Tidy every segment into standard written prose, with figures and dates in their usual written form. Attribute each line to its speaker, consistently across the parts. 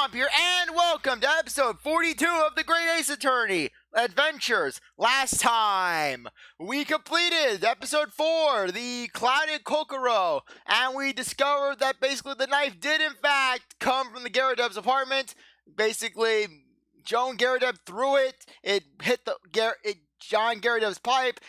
Speaker 1: CzarThwomp here, and welcome to episode 42 of The Great Ace Attorney Adventures. Last time, we completed episode 4, the Clouded Kokoro, and we discovered that basically the knife did in fact come from the Garadev's apartment. Basically, Joan Garadev threw it, it hit John Garadev's pipe,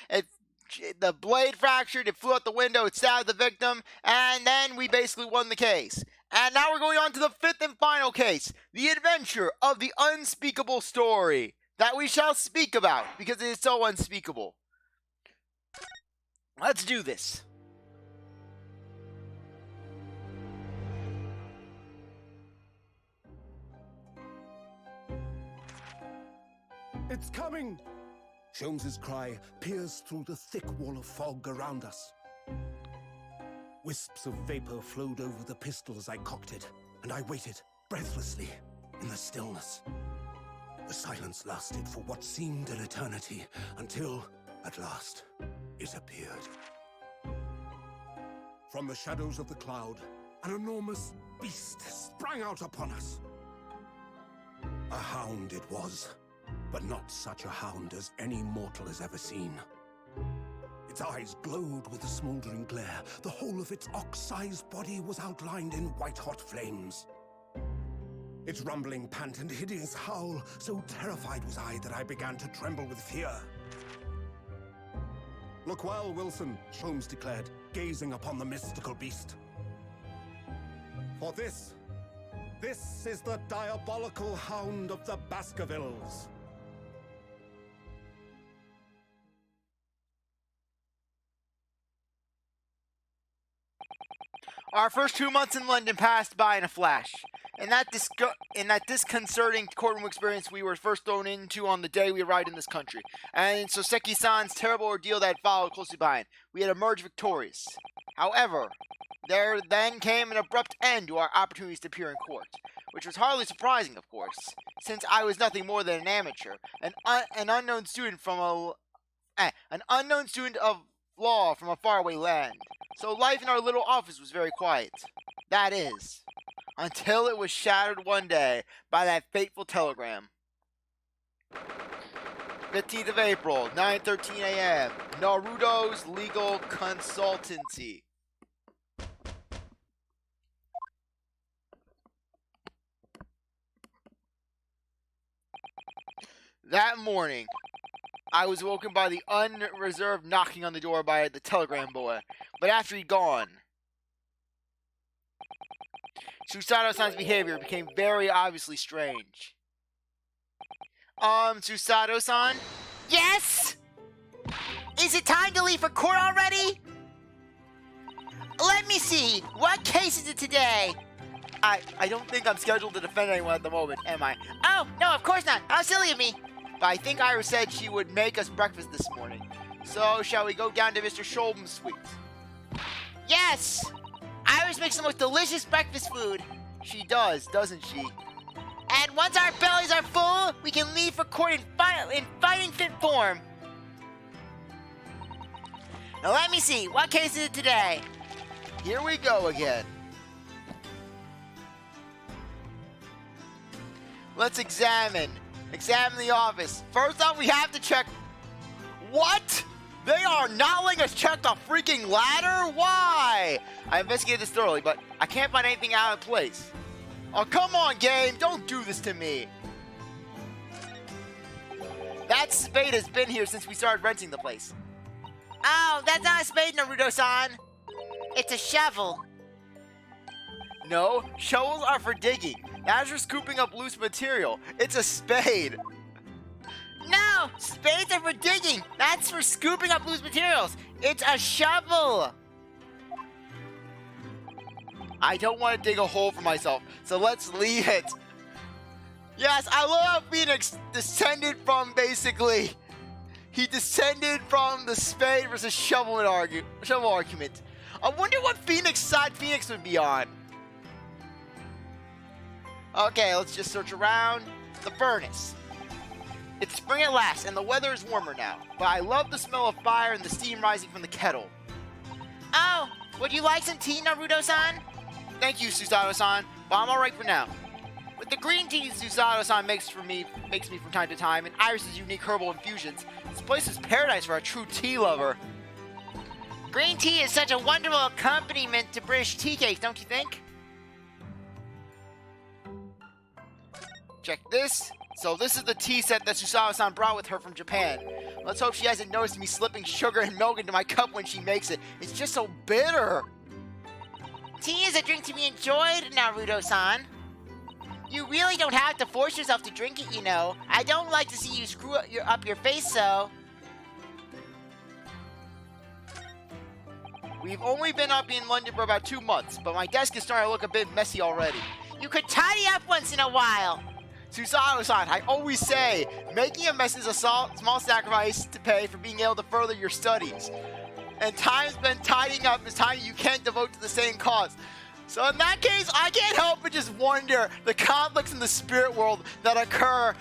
Speaker 1: the blade fractured, it flew out the window, it stabbed the victim, and then we basically won the case. And now we're going on to the fifth and final case, the adventure of the unspeakable story that we shall speak about because it is so unspeakable. Let's do this.
Speaker 2: It's coming! Sholmes's cry pierced through the thick wall of fog around us. Wisps of vapor flowed over the pistol as I cocked it, and I waited, breathlessly, in the stillness. The silence lasted for what seemed an eternity, until, at last, it appeared. From the shadows of the cloud, an enormous beast sprang out upon us. A hound it was, but not such a hound as any mortal has ever seen. Its eyes glowed with a smoldering glare. The whole of its ox-sized body was outlined in white-hot flames. Its rumbling pant and hideous howl, so terrified was I that I began to tremble with fear. "Look well, Wilson," Sholmes declared, gazing upon the mystical beast. "For this is the diabolical hound of the Baskervilles."
Speaker 1: Our first 2 months in London passed by in a flash. In that disconcerting courtroom experience we were first thrown into on the day we arrived in this country, and in Soseki-san's terrible ordeal that had followed closely behind, we had emerged victorious. However, there then came an abrupt end to our opportunities to appear in court, which was hardly surprising, of course, since I was nothing more than an amateur, an unknown student of law from a faraway land. So life in our little office was very quiet. That is, until it was shattered one day by that fateful telegram. 15th of April, 9:13 a.m. Naruto's Legal Consultancy. That morning, I was woken by the unreserved knocking on the door by the telegram boy, but after he'd gone, Susato-san's behavior became very obviously strange. Susato-san?
Speaker 3: Yes? Is it time to leave for court already? Let me see. What case is it today?
Speaker 1: I don't think I'm scheduled to defend anyone at the moment, am I?
Speaker 3: Oh, no, of course not. How silly of me.
Speaker 1: But I think Iris said she would make us breakfast this morning. So, shall we go down to Mr. Sholm's suite?
Speaker 3: Yes! Iris makes the most delicious breakfast food.
Speaker 1: She does, doesn't she?
Speaker 3: And once our bellies are full, we can leave for court in fighting fit form. Now let me see. What case is it today?
Speaker 1: Here we go again. Let's examine the office. First off, we have to check. What? They are not letting us check the freaking ladder? Why? I investigated this thoroughly, but I can't find anything out of place. Oh, come on, game. Don't do this to me. That spade has been here since we started renting the place.
Speaker 3: Oh, that's not a spade, Naruto-san. It's a shovel.
Speaker 1: No, shovels are for digging. That's for scooping up loose material. It's a spade.
Speaker 3: No, spades are for digging. That's for scooping up loose materials. It's a shovel.
Speaker 1: I don't want to dig a hole for myself, so let's leave it. Yes, I love how Phoenix descended from he descended from the spade versus shovel argument. I wonder what side Phoenix would be on. Okay, let's just search around. The furnace. It's spring at last, and the weather is warmer now. But I love the smell of fire and the steam rising from the kettle.
Speaker 3: Oh, would you like some tea, Naruto-san?
Speaker 1: Thank you, Susato-san, but I'm alright for now. With the green tea Susato-san makes me from time to time, and Iris's unique herbal infusions, this place is paradise for a true tea lover.
Speaker 3: Green tea is such a wonderful accompaniment to British tea cakes, don't you think?
Speaker 1: Check this. So this is the tea set that Susato-san brought with her from Japan. Let's hope she hasn't noticed me slipping sugar and milk into my cup when she makes it. It's just so bitter.
Speaker 3: Tea is a drink to be enjoyed, Naruto-san. You really don't have to force yourself to drink it, you know. I don't like to see you screw up your face, so...
Speaker 1: We've only been up in London for about 2 months, but my desk is starting to look a bit messy already.
Speaker 3: You could tidy up once in a while.
Speaker 1: Susato-san, I always say, making a mess is a small sacrifice to pay for being able to further your studies. And time spent tidying up is time you can't devote to the same cause. So in that case, I can't help but just wonder the conflicts in the spirit world that occur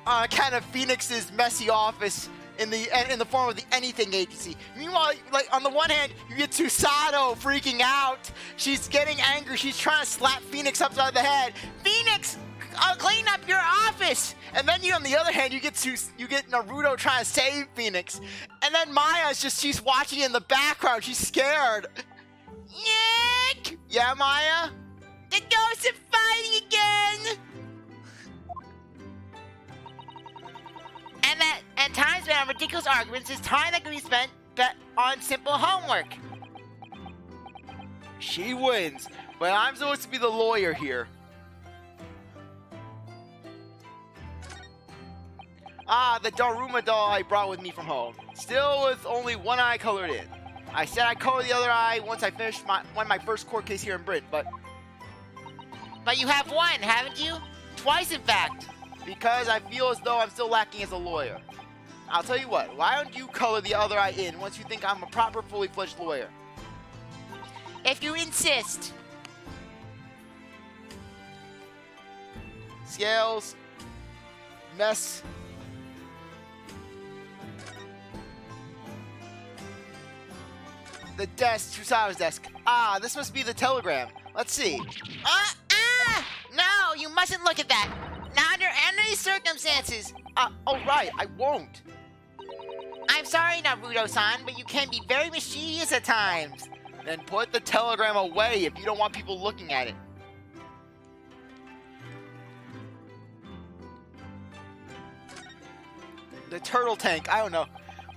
Speaker 1: on account of Phoenix's messy office in the form of the Anything Agency. Meanwhile, like on the one hand, you get Susato freaking out. She's getting angry. She's trying to slap Phoenix upside the head. Phoenix, I'll clean up your office. And then on the other hand, you get Naruto trying to save Phoenix. And then Maya's she's watching in the background. She's scared.
Speaker 3: Nick!
Speaker 1: Yeah, Maya?
Speaker 3: The ghosts are fighting again! And time spent on ridiculous arguments is time that can be spent on simple homework.
Speaker 1: She wins, but I'm supposed to be the lawyer here. Ah, the Daruma doll I brought with me from home. Still with only one eye colored in. I said I'd color the other eye once I finished my first court case here in Britain, but
Speaker 3: you have one, haven't you? Twice, in fact.
Speaker 1: Because I feel as though I'm still lacking as a lawyer. I'll tell you what, why don't you color the other eye in once you think I'm a proper, fully fledged lawyer?
Speaker 3: If you insist.
Speaker 1: Scales. Mess. The desk, Susato's desk. Ah, this must be the telegram. Let's see.
Speaker 3: No, you mustn't look at that. Not under any circumstances.
Speaker 1: Oh right, I won't.
Speaker 3: I'm sorry, Naruto-san, but you can be very mischievous at times.
Speaker 1: Then put the telegram away if you don't want people looking at it. The turtle tank, I don't know.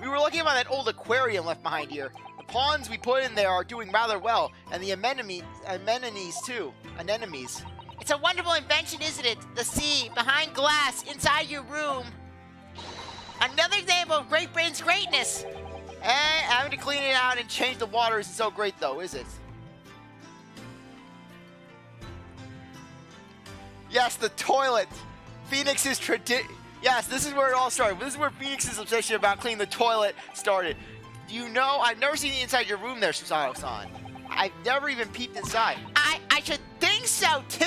Speaker 1: We were looking at that old aquarium left behind here. The pawns we put in there are doing rather well, and the anemones too. Anemones.
Speaker 3: It's a wonderful invention, isn't it? The sea, behind glass, inside your room. Another example of great brain's greatness.
Speaker 1: Having to clean it out and change the water isn't so great though, is it? Yes, the toilet. Phoenix's Yes, this is where it all started. This is where Phoenix's obsession about cleaning the toilet started. You know, I've never seen the inside your room there, Susato-san. I've never even peeped inside.
Speaker 3: I should think so, too.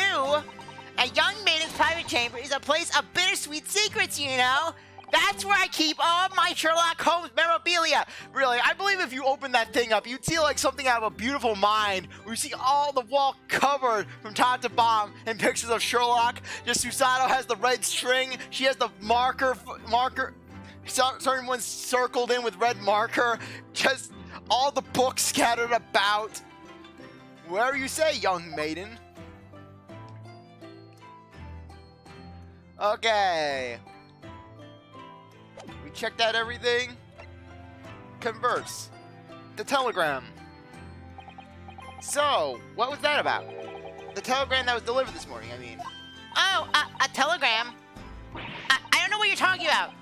Speaker 3: A young maiden's private chamber is a place of bittersweet secrets, you know. That's where I keep all of my Sherlock Holmes memorabilia.
Speaker 1: Really, I believe if you open that thing up, you'd see like something out of A Beautiful Mind, where you see all the wall covered from top to bottom in pictures of Sherlock. Just Susato has the red string. She has the marker. Certain ones circled in with red marker. Just all the books scattered about. Whatever you say, young maiden. Okay. We checked out everything. Converse. The telegram. So, what was that about? The telegram that was delivered this morning, I mean.
Speaker 3: Oh, a telegram? I don't know what you're talking about.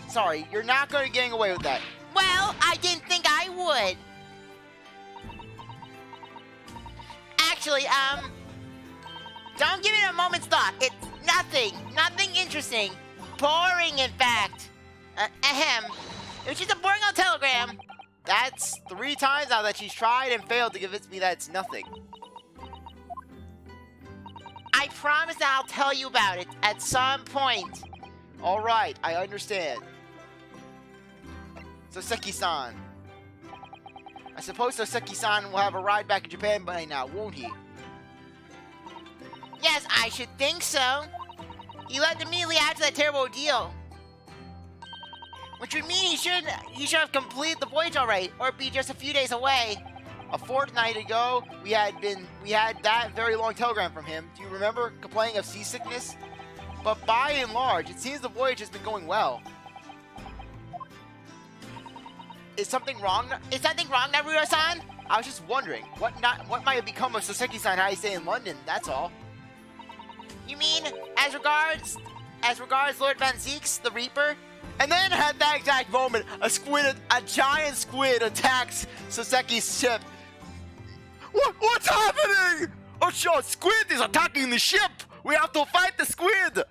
Speaker 1: Sorry, you're not going to get away with that.
Speaker 3: Well, I didn't think I would. Actually, don't give it a moment's thought. It's nothing interesting. Boring, in fact. It was just a boring old telegram.
Speaker 1: That's 3 times now that she's tried and failed to convince me that it's nothing.
Speaker 3: I promise that I'll tell you about it at some point.
Speaker 1: All right, I understand. So Seki-san, I suppose Soseki-san will have a ride back in Japan by now, won't he?
Speaker 3: Yes, I should think so. He left immediately after that terrible ordeal. Which would mean he should have completed the voyage already, or be just a few days away.
Speaker 1: A fortnight ago, we had that very long telegram from him. Do you remember, complaining of seasickness? But by and large, it seems the voyage has been going well. Is something wrong?
Speaker 3: Is something wrong, Naruto-san?
Speaker 1: I was just wondering, what might have become of Soseki-san how he stay in London, that's all.
Speaker 3: You mean, as regards Lord Van Zeeks, the Reaper?
Speaker 1: And then at that exact moment, a giant squid attacks Soseki's ship. What's happening? A squid is attacking the ship! We have to fight the squid!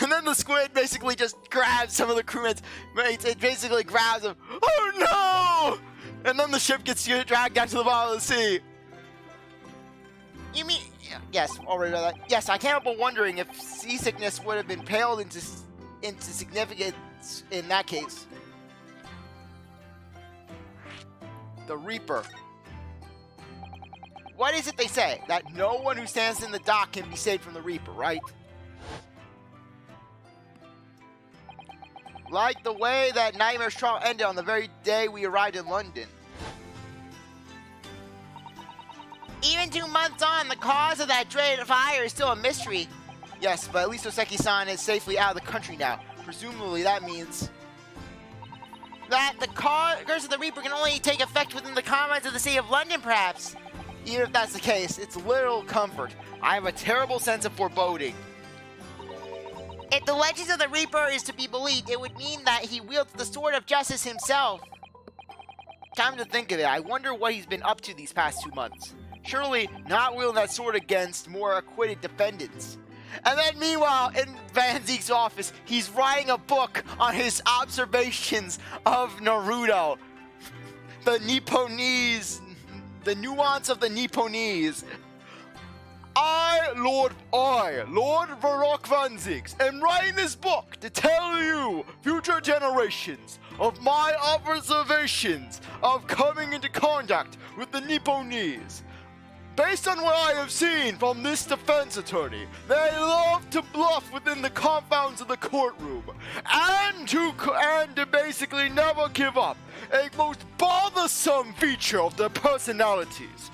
Speaker 1: And then the squid basically just grabs some of the crewmates. It basically grabs them. Oh no! And then the ship gets dragged down to the bottom of the sea.
Speaker 3: You mean...
Speaker 1: Yes, already read that. Yes, I can't help but wondering if seasickness would have been paled into significance in that case. The Reaper. What is it they say? That no one who stands in the dock can be saved from the Reaper, right? Like the way that Nightmare's trial ended on the very day we arrived in London.
Speaker 3: Even 2 months on, the cause of that dreaded fire is still a mystery.
Speaker 1: Yes, but at least Soseki-san is safely out of the country now. Presumably that means
Speaker 3: that the curse of the Reaper can only take effect within the confines of the city of London, perhaps.
Speaker 1: Even if that's the case, it's little comfort. I have a terrible sense of foreboding.
Speaker 3: If the legends of the Reaper is to be believed, it would mean that he wields the sword of justice himself.
Speaker 1: Time to think of it. I wonder what he's been up to these past 2 months. Surely not wielding that sword against more acquitted defendants. And then meanwhile, in Van Zeek's office, he's writing a book on his observations of Naruto. The Nipponese, the nuance of the Nipponese. I, Lord Varrock Van Zeeks, am writing this book to tell you, future generations, of my observations of coming into contact with the Nipponese. Based on what I have seen from this defense attorney, they love to bluff within the confines of the courtroom, and to basically never give up, a most bothersome feature of their personalities.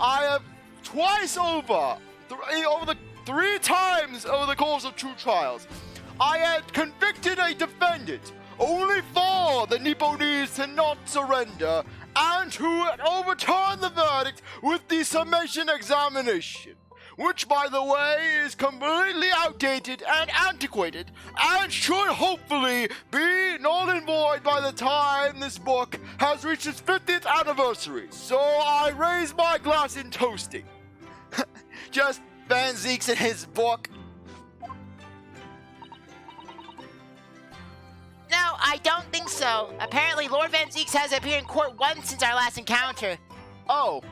Speaker 1: I have twice over the 3 times over the course of 2 trials, I had convicted a defendant only for the Nipponese to not surrender and to overturn the verdict with the summation examination, which, by the way, is completely outdated and antiquated and should hopefully be null and void by the time this book has reached its 50th anniversary. So I raise my glass in toasting. Just Van Zeeks in his book.
Speaker 3: No, I don't think so. Apparently, Lord Van Zeeks has appeared in court once since our last encounter.
Speaker 1: Oh.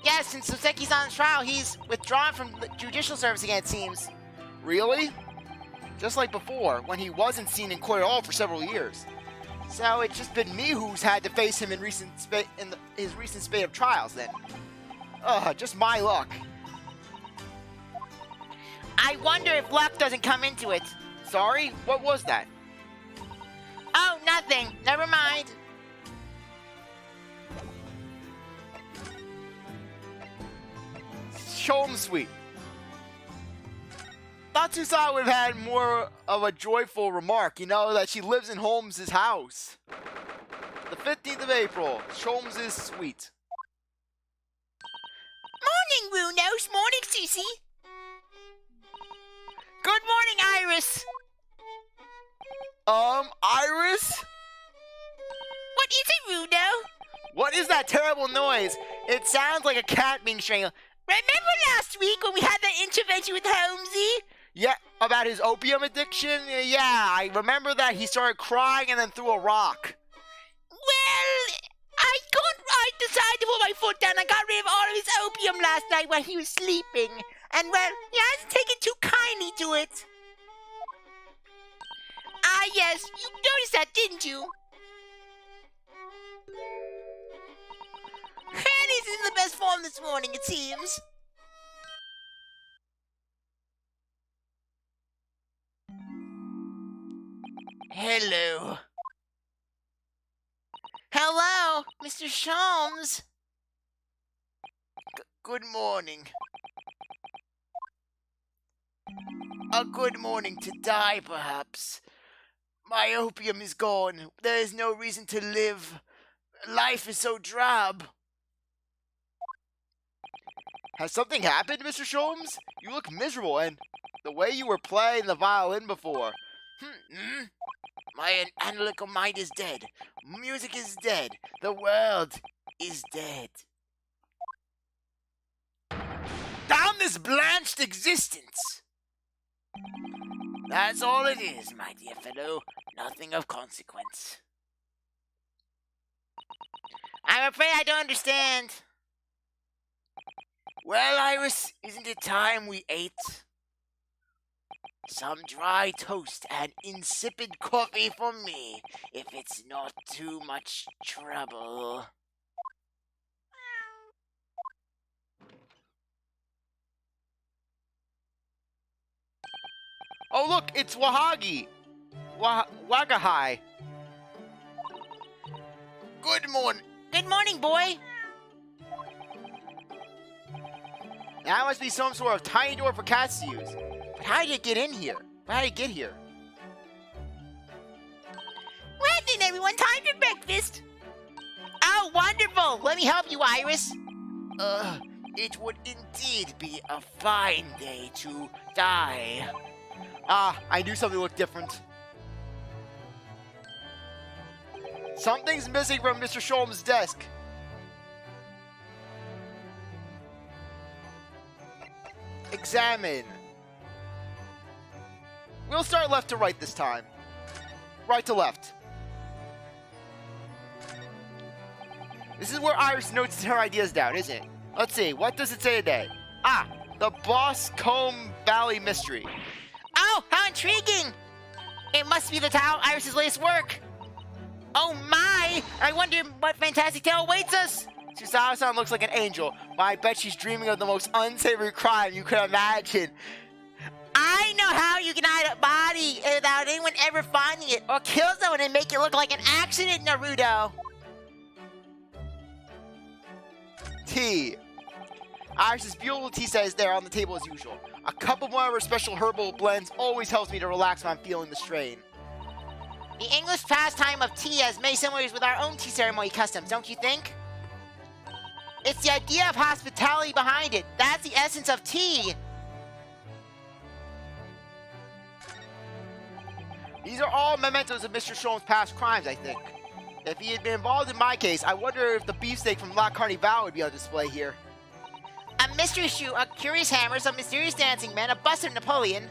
Speaker 3: Yes, since Soseki's trial, he's withdrawn from the judicial service again, it seems.
Speaker 1: Really? Just like before, when he wasn't seen in court at all for several years. So it's just been me who's had to face him in his recent spate of trials then. Just my luck.
Speaker 3: I wonder if luck doesn't come into it.
Speaker 1: Sorry? What was that?
Speaker 3: Oh, nothing. Never mind.
Speaker 1: Home sweet. Thought Susato would have had more of a joyful remark, that she lives in Holmes' house. The 15th of April, Holmes' suite.
Speaker 3: Morning, Ryunos. Morning, Susie. Good morning, Iris.
Speaker 1: Iris?
Speaker 3: What is it, Runo?
Speaker 1: What is that terrible noise? It sounds like a cat being strangled.
Speaker 3: Remember last week when we had that intervention with Holmesy?
Speaker 1: Yeah, about his opium addiction? Yeah, I remember that he started crying and then threw a rock.
Speaker 3: Well, I decided to put my foot down. I got rid of all of his opium last night while he was sleeping. And, well, he hasn't taken too kindly to it. Ah, yes, you noticed that, didn't you? home this morning, it seems. Hello. Hello, Mr. Sholmes. Good morning. A good morning to die, perhaps. My opium is gone. There is no reason to live. Life is so drab.
Speaker 1: Has something happened, Mr. Sholmes? You look miserable, and the way you were playing the violin before.
Speaker 3: My analytical mind is dead. Music is dead. The world is dead. Damn this blanched existence! That's all it is, my dear fellow. Nothing of consequence. I'm afraid I don't understand. Well, Iris, isn't it time we ate? Some dry toast and insipid coffee for me, if it's not too much trouble.
Speaker 1: Oh, look, it's Wahagi. Wagahai.
Speaker 3: Good morning. Good morning, boy.
Speaker 1: That must be some sort of tiny door for cats to use. But how did it get in here? How did it get here?
Speaker 3: Well then, everyone, time for breakfast. Oh, wonderful. Let me help you, Iris. It would indeed be a fine day to die.
Speaker 1: Ah, I knew something looked different. Something's missing from Mr. Sholmes' desk. Examine. We'll start left to right this time. Right to left. This is where Iris notes her ideas down, isn't it? Let's see, what does it say today? Ah, the Boscombe Valley Mystery.
Speaker 3: Oh, how intriguing! It must be the tale of Iris's latest work. Oh my! I wonder what fantastic tale awaits us.
Speaker 1: Susato-san looks like an angel, but I bet she's dreaming of the most unsavory crime you could imagine.
Speaker 3: I know how you can hide a body without anyone ever finding it, or kill someone and make it look like an accident, Naruto.
Speaker 1: Tea. Iris's beautiful tea set is there on the table as usual. A cup of one of her special herbal blends always helps me to relax when I'm feeling the strain.
Speaker 3: The English pastime of tea has many similarities with our own tea ceremony customs, don't you think? It's the idea of hospitality behind it. That's the essence of tea.
Speaker 1: These are all mementos of Mr. Sholmes' past crimes, I think. If he had been involved in my case, I wonder if the beefsteak from La Carnival would be on display here.
Speaker 3: A mystery shoe, a curious hammer, some mysterious dancing man, a bust of Napoleon.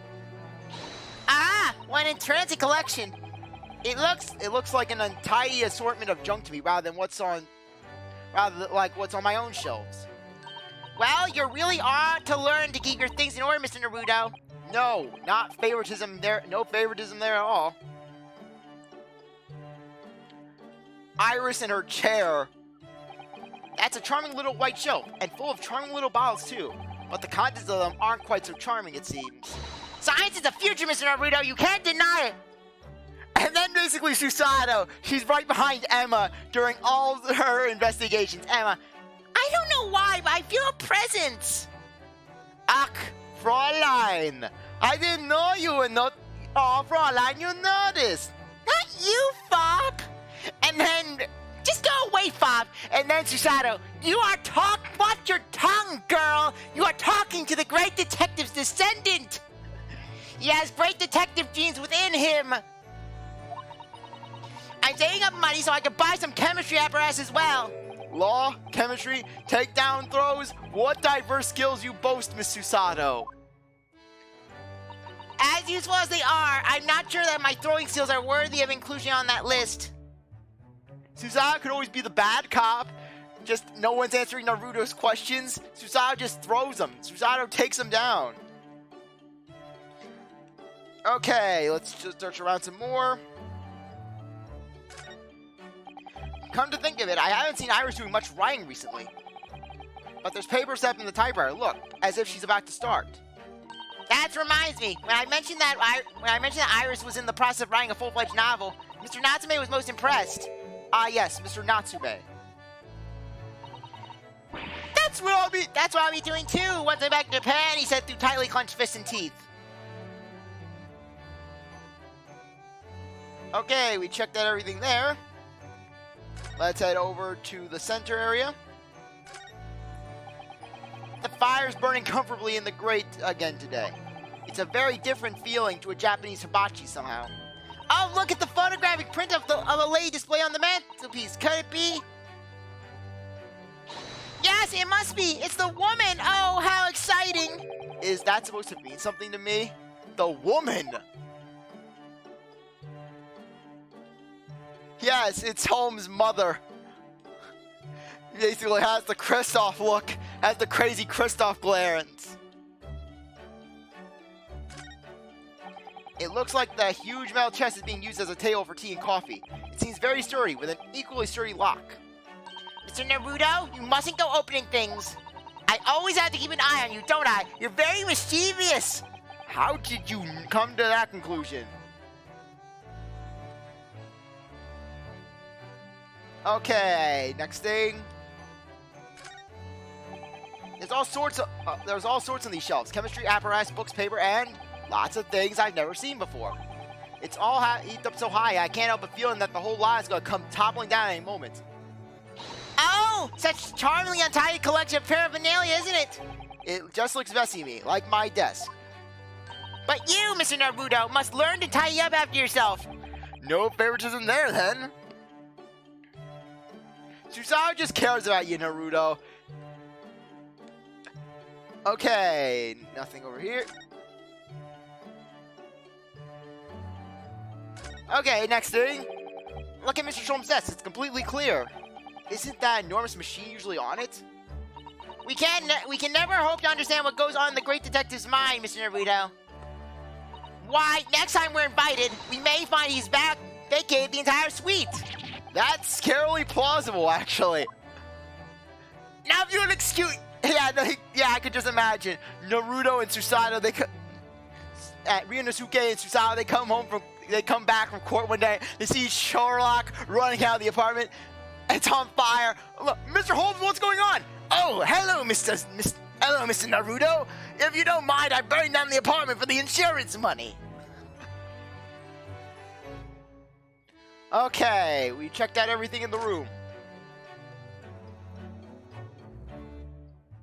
Speaker 3: Ah, one in transit collection.
Speaker 1: It looks like an untidy assortment of junk to me, rather than like what's on my own shelves.
Speaker 3: Well, you really ought to learn to keep your things in order, Mr. Naruto.
Speaker 1: No, not favoritism there. No favoritism there at all. Iris in her chair. That's a charming little white shelf, and full of charming little bottles too. But the contents of them aren't quite so charming, it seems.
Speaker 3: Science is the future, Mr. Naruto. You can't deny it.
Speaker 1: And then basically Susato, she's right behind Emma during all her investigations. Emma,
Speaker 3: I don't know why, but I feel a presence.
Speaker 1: Ach, Fräulein, I didn't know you were not. Oh, Fräulein, you noticed.
Speaker 3: Not you, Fob. And then, just go away, Fob.
Speaker 1: And then Susato,
Speaker 3: you are watch your tongue, girl. You are talking to the great detective's descendant. He has great detective genes within him. I'm saving up money so I can buy some chemistry apparatus as well.
Speaker 1: Law, chemistry, takedown throws, what diverse skills you boast, Miss Susato.
Speaker 3: As useful as they are, I'm not sure that my throwing skills are worthy of inclusion on that list.
Speaker 1: Susato could always be the bad cop. Just no one's answering Naruto's questions. Susato just throws them. Susato takes them down. Okay, let's just search around some more. Come to think of it, I haven't seen Iris doing much writing recently. But there's paper stuff in the typewriter. Look, as if she's about to start.
Speaker 3: That reminds me. When I mentioned that Iris was in the process of writing a full-fledged novel, Mr. Natsume was most impressed.
Speaker 1: Ah, yes, Mr. Natsume.
Speaker 3: That's what I'll be doing too. Once I'm back in Japan, he said through tightly clenched fists and teeth.
Speaker 1: Okay, we checked out everything there. Let's head over to the center area. The fire's burning comfortably in the grate again today. It's a very different feeling to a Japanese hibachi somehow.
Speaker 3: Oh, look at the photographic print of a lady display on the mantelpiece. Could it be? Yes, it must be. It's the woman. Oh, how exciting.
Speaker 1: Is that supposed to mean something to me? The woman! Yes, it's Holmes' mother. Basically has the Kristoff look, has the crazy Kristoff glands. It looks like the huge metal chest is being used as a table for tea and coffee. It seems very sturdy, with an equally sturdy lock.
Speaker 3: Mr. Naruto, you mustn't go opening things. I always have to keep an eye on you, don't I? You're very mischievous.
Speaker 1: How did you come to that conclusion? Okay, next thing. There's all sorts on these shelves. Chemistry, apparatus, books, paper, and lots of things I've never seen before. It's all heaped up so high, I can't help but feeling that the whole lot is going to come toppling down at any moment.
Speaker 3: Oh, such charmingly untidy collection of paraphernalia, isn't it?
Speaker 1: It just looks messy to me, like my desk.
Speaker 3: But you, Mr. Naruto, must learn to tidy up after yourself.
Speaker 1: No favoritism there, then. Susato just cares about you, Naruto. Okay, nothing over here. Okay, next thing. Look at Mr. Sholmes' desk. It's completely clear. Isn't that enormous machine usually on it?
Speaker 3: We can never hope to understand what goes on in the great detective's mind, Mr. Naruto. Why, next time we're invited, we may find he's back, vacated the entire suite.
Speaker 1: That's scarily plausible, actually.
Speaker 3: Now, if you'll excuse...
Speaker 1: Yeah, I could just imagine Naruto and Susato. Ryunosuke and Susato. They come back from court one day. They see Sherlock running out of the apartment. It's on fire. Look, Mr. Holmes, what's going on? Oh, hello, Mr. Naruto. If you don't mind, I burned down the apartment for the insurance money. Okay, we checked out everything in the room.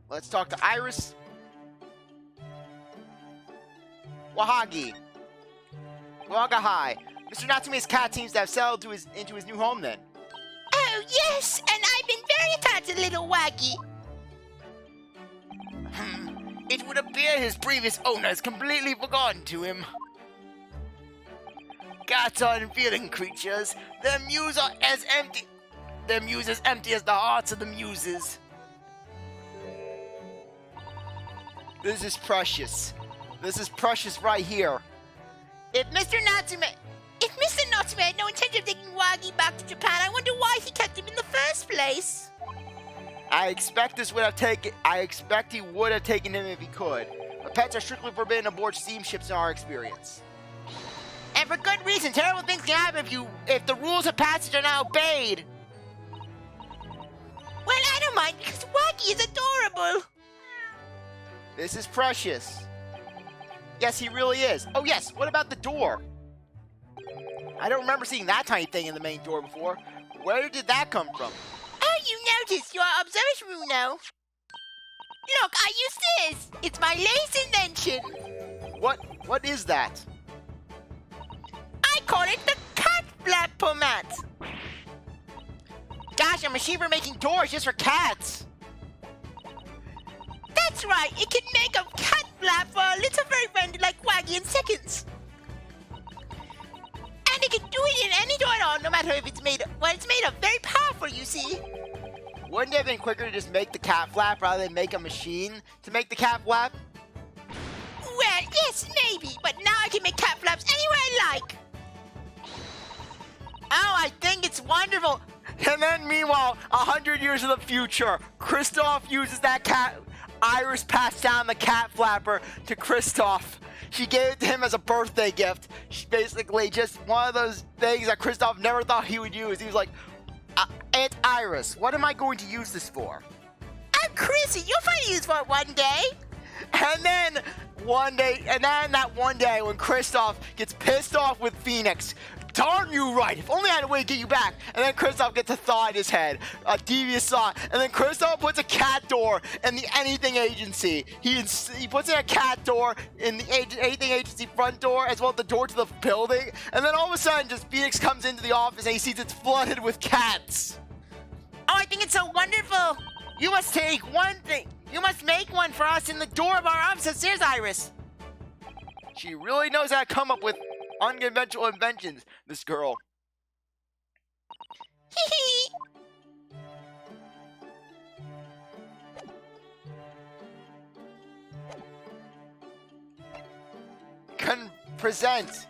Speaker 1: Let's talk to Iris. Wahagi. Wagahai. Mr. Natsume's cat seems to have settled into his new home then.
Speaker 3: Oh, yes, and I've been very attached to little Waggy.
Speaker 1: It would appear his previous owner has completely forgotten to him. Cats are unfeeling creatures. Their muse are as empty. Their muse as empty as the hearts of the muses. This is precious. This is precious right here.
Speaker 3: If Mr. Natsume had no intention of taking Waggy back to Japan, I wonder why he kept him in the first place.
Speaker 1: I expect he would have taken him if he could. But pets are strictly forbidden aboard steamships in our experience.
Speaker 3: And for good reason. Terrible things can happen if the rules of passage are not obeyed. Well, I don't mind because Waggy is adorable.
Speaker 1: This is precious. Yes, he really is. Oh, yes. What about the door? I don't remember seeing that tiny thing in the main door before. Where did that come from?
Speaker 3: Oh, you noticed. You're observant, Runo. Look, I use this. It's my latest invention.
Speaker 1: What is that?
Speaker 3: I call it the cat flap pomade. Gosh, a machine for making doors just for cats. That's right. It can make a cat flap for a little furry friend like Waggy in seconds. And it can do it in any door at all, no matter if it's made of... Well, it's made of very powerful, you see.
Speaker 1: Wouldn't it have been quicker to just make the cat flap rather than make a machine to make the cat flap?
Speaker 3: Well, yes, maybe. But now I can make cat flaps anywhere I like. Oh, I think it's wonderful.
Speaker 1: And then, meanwhile, 100 years in the future, Kristoff uses that cat. Iris passed down the cat flapper to Kristoff. She gave it to him as a birthday gift. She basically just one of those things that Kristoff never thought he would use. He was like, Aunt Iris, what am I going to use this for?
Speaker 3: I'm Chrissy. You'll find use for it one day.
Speaker 1: And then that one day when Kristoff gets pissed off with Phoenix, darn you right, if only I had a way to get you back. And then Kristoff gets a thought in his head, a devious thought. And then Kristoff puts a cat door in the Anything Agency. He puts in a cat door in the Anything Agency front door, as well as the door to the building. And then all of a sudden, just Phoenix comes into the office and he sees it's flooded with cats.
Speaker 3: Oh, I think it's so wonderful. You must take one thing. You must make one for us in the door of our office upstairs, Iris.
Speaker 1: She really knows how to come up with unconventional inventions, this girl. Present.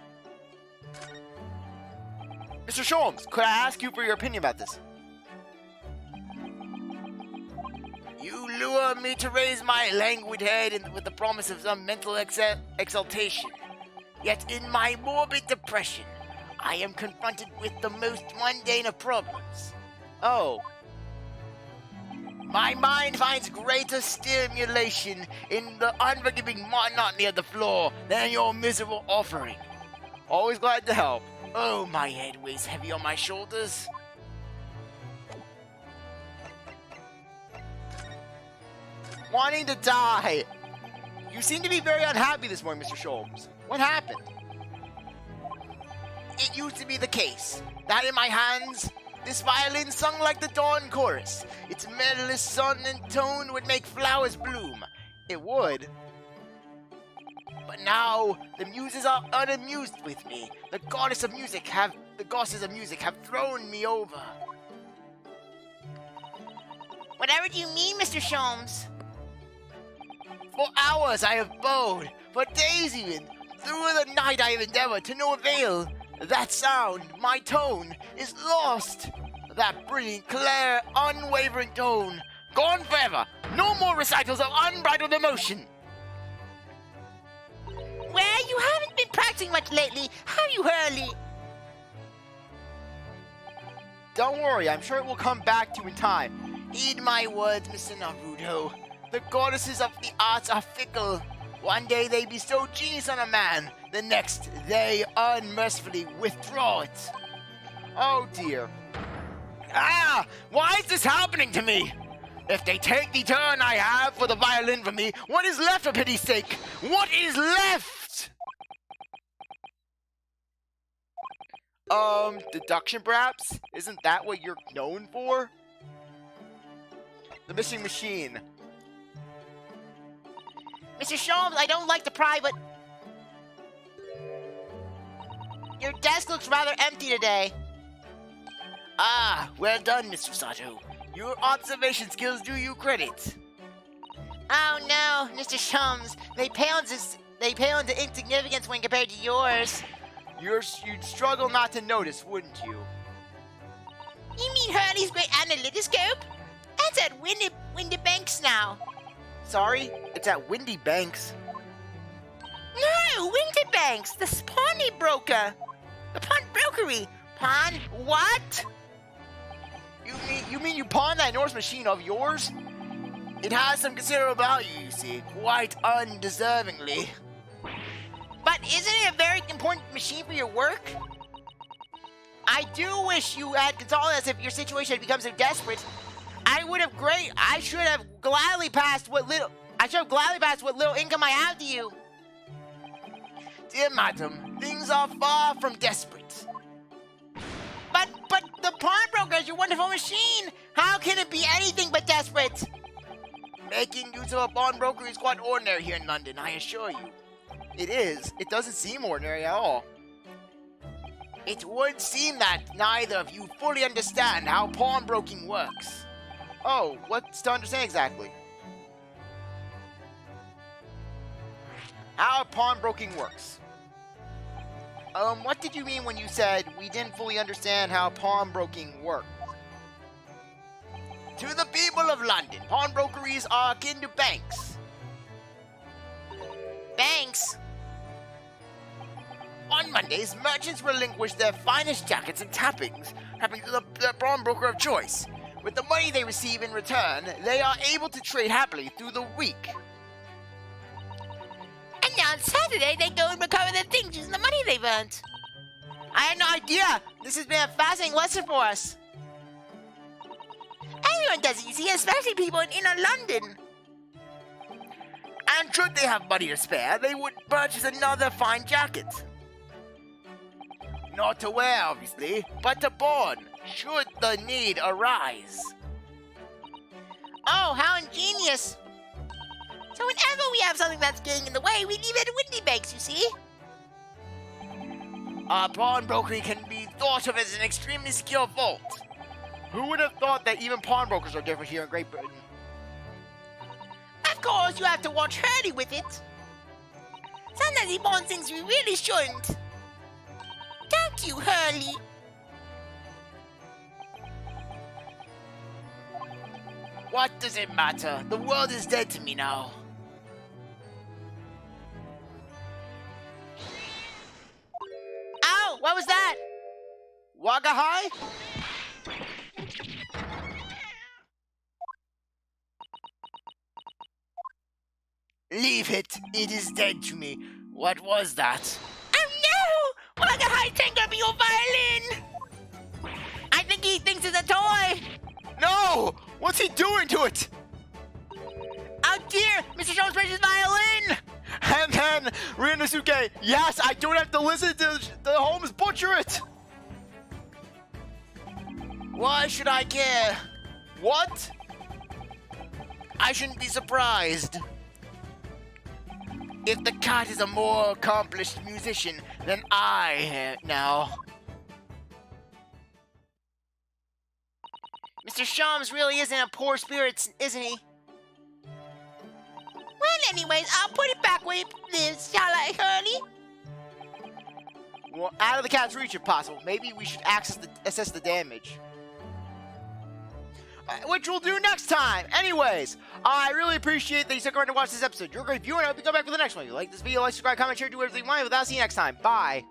Speaker 1: Mr. Sholmes, could I ask you for your opinion about this? You lure me to raise my languid head with the promise of some mental exaltation. Yet in my morbid depression, I am confronted with the most mundane of problems. Oh. My mind finds greater stimulation in the unforgiving monotony of the floor than your miserable offering. Always glad to help. Oh, my head weighs heavy on my shoulders. Wanting to die. You seem to be very unhappy this morning, Mr. Sholmes. What happened? It used to be the case that in my hands, this violin sung like the dawn chorus. Its melodious son and tone would make flowers bloom. It would. But now, the muses are unamused with me. The goddesses of music have thrown me over.
Speaker 3: Whatever do you mean, Mr. Sholmes?
Speaker 1: For hours I have bowed, for days even. Through the night I have endeavored to no avail. That sound, my tone, is lost. That brilliant, clear, unwavering tone, gone forever. No more recitals of unbridled emotion.
Speaker 3: Well, you haven't been practicing much lately, have you, Hurley?
Speaker 1: Don't worry, I'm sure it will come back to you in time. Heed my words, Mr. Naruto. The goddesses of the arts are fickle. One day they bestow genius on a man, the next they unmercifully withdraw it. Oh dear. Ah! Why is this happening to me? If they take the turn I have for the violin from me, what is left for pity's sake? What is left? Deduction perhaps? Isn't that what you're known for? The missing machine.
Speaker 3: Mr. Sholmes, I don't like to pry, but your desk looks rather empty today.
Speaker 1: Ah, well done, Mr. Susato. Your observation skills do you credit.
Speaker 3: Oh no, Mr. Sholmes, they pale into insignificance when compared to yours.
Speaker 1: You'd struggle not to notice, wouldn't you?
Speaker 3: You mean Hurley's great analytoscope? That's at Windy Banks now.
Speaker 1: Sorry, it's at Windy Banks.
Speaker 3: No, Windy Banks, the Spawny broker. The pawn brokery. Pawn what?
Speaker 1: You mean you pawned that Norse machine of yours? It has some considerable value, you see, quite undeservingly.
Speaker 3: But isn't it a very important machine for your work? I do wish you had consoled us if your situation had become so desperate. I should have gladly passed what little income I have to you.
Speaker 1: Dear madam, things are far from desperate.
Speaker 3: But the pawnbroker is your wonderful machine. How can it be anything but desperate?
Speaker 1: Making use of a pawnbroker is quite ordinary here in London, I assure you. It is. It doesn't seem ordinary at all. It would seem that neither of you fully understand how pawnbroking works. Oh, what's to understand exactly? How pawnbroking works. What did you mean when you said we didn't fully understand how pawnbroking works? To the people of London, pawnbrokeries are akin to banks.
Speaker 3: Banks?
Speaker 1: On Mondays, merchants relinquish their finest jackets and trappings to the pawnbroker of choice. With the money they receive in return, they are able to trade happily through the week.
Speaker 3: And now on Saturday, they go and recover their things using the money they've earned.
Speaker 1: I had no idea! This has been a fascinating lesson for us.
Speaker 3: Everyone does it, you see, especially people in inner London.
Speaker 1: And should they have money to spare, they would purchase another fine jacket. Not to wear, obviously, but to pawn, should the need arise.
Speaker 3: Oh, how ingenious. So whenever we have something that's getting in the way, we leave it at Windy Banks, you see?
Speaker 1: A pawnbrokery can be thought of as an extremely secure vault. Who would have thought that even pawnbrokers are different here in Great Britain?
Speaker 3: Of course, you have to watch Hurley with it. Sometimes he wants things we really shouldn't. Don't you, Hurley?
Speaker 1: What does it matter? The world is dead to me now.
Speaker 3: Ow, what was that?
Speaker 1: Wagga high? Leave it. It is dead to me. What was that?
Speaker 3: Oh no! Wagga High tangled me your violin! I think he thinks it's a toy!
Speaker 1: No! What's he doing to it?
Speaker 3: Oh dear! Mr. Jones' precious violin!
Speaker 1: And then, Ryunosuke, yes, I don't have to listen to the Holmes butcher it! Why should I care? What? I shouldn't be surprised. If the cat is a more accomplished musician than I am now.
Speaker 3: Mr. Shams really isn't a poor spirit, isn't he? Well, anyways, I'll put it back where it lives, shall I, Hurley?
Speaker 1: Well, out of the cat's reach if possible. Maybe we should assess the damage. Which we'll do next time. Anyways, I really appreciate that you stuck around to watch this episode. You're a great viewer, and I hope you come back for the next one. If you like this video, like, subscribe, comment, share, do whatever you want. Without seeing you next time. Bye.